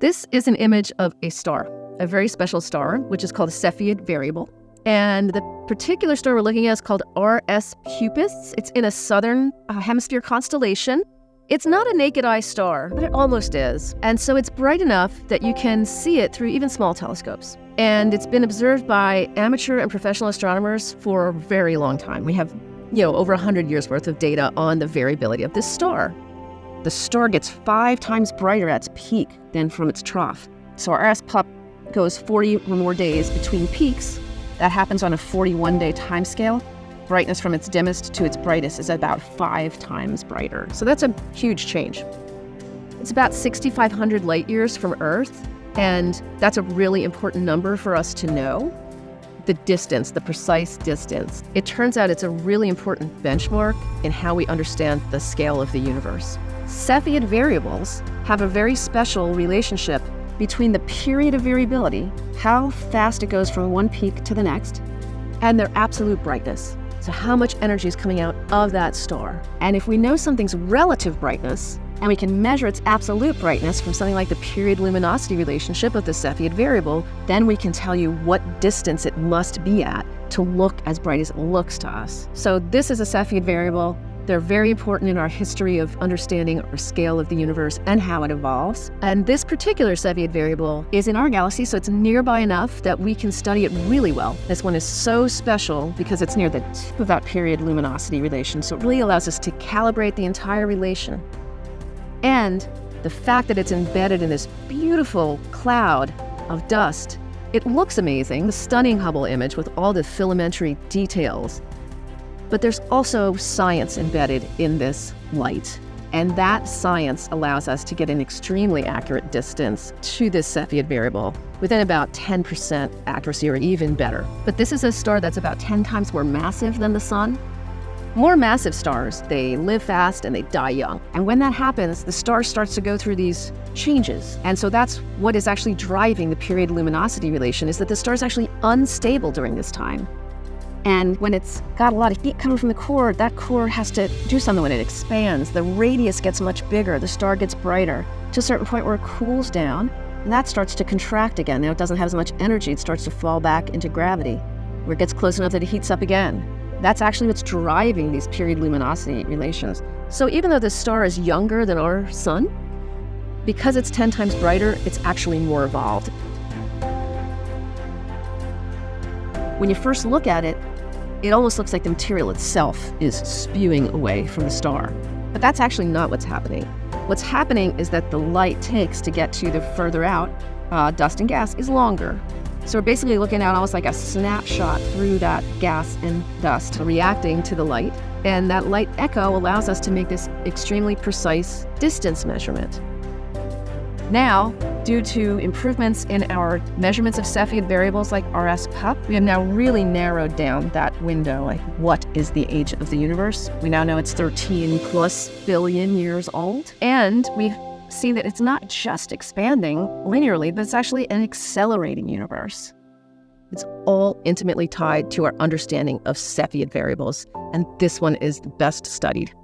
This is an image of a star, a very special star, which is called a Cepheid variable. And the particular star we're looking at is called RS Puppis. It's in a southern hemisphere constellation. It's not a naked eye star, but it almost is. And so it's bright enough that you can see it through even small telescopes. And it's been observed by amateur and professional astronomers for a very long time. We have, over 100 years worth of data on the variability of this star. The star gets 5 times brighter at its peak than from its trough. So our RS Pup goes 40 or more days between peaks. That happens on a 41-day timescale. Brightness from its dimmest to its brightest is about 5 times brighter. So that's a huge change. It's about 6,500 light years from Earth, and that's a really important number for us to know. The distance, the precise distance. It turns out it's a really important benchmark in how we understand the scale of the universe. Cepheid variables have a very special relationship between the period of variability, how fast it goes from one peak to the next, and their absolute brightness. So how much energy is coming out of that star. And if we know something's relative brightness, and we can measure its absolute brightness from something like the period-luminosity relationship of the Cepheid variable, then we can tell you what distance it must be at to look as bright as it looks to us. So this is a Cepheid variable. They're very important in our history of understanding our scale of the universe and how it evolves. And this particular Cepheid variable is in our galaxy, so it's nearby enough that we can study it really well. This one is so special because it's near the tip of that period-luminosity relation, so it really allows us to calibrate the entire relation. And the fact that it's embedded in this beautiful cloud of dust, it looks amazing, the stunning Hubble image with all the filamentary details. But there's also science embedded in this light. And that science allows us to get an extremely accurate distance to this Cepheid variable within about 10% accuracy or even better. But this is a star that's about 10 times more massive than the Sun. More massive stars, they live fast and they die young. And when that happens, the star starts to go through these changes. And so that's what is actually driving the period-luminosity relation, is that the star is actually unstable during this time. And when it's got a lot of heat coming from the core, that core has to do something when it expands. The radius gets much bigger, the star gets brighter, to a certain point where it cools down, and that starts to contract again. Now it doesn't have as much energy, it starts to fall back into gravity, where it gets close enough that it heats up again. That's actually what's driving these period-luminosity relations. So even though this star is younger than our Sun, because it's 10 times brighter, it's actually more evolved. When you first look at it, it almost looks like the material itself is spewing away from the star. But that's actually not what's happening. What's happening is that the light takes to get to the further out dust and gas is longer. So we're basically looking at almost like a snapshot through that gas and dust reacting to the light. And that light echo allows us to make this extremely precise distance measurement. Now, due to improvements in our measurements of Cepheid variables like RS Pup, we have now really narrowed down that window, like what is the age of the universe. We now know it's 13 plus billion years old. And we've seen that it's not just expanding linearly, but it's actually an accelerating universe. It's all intimately tied to our understanding of Cepheid variables, and this one is the best studied.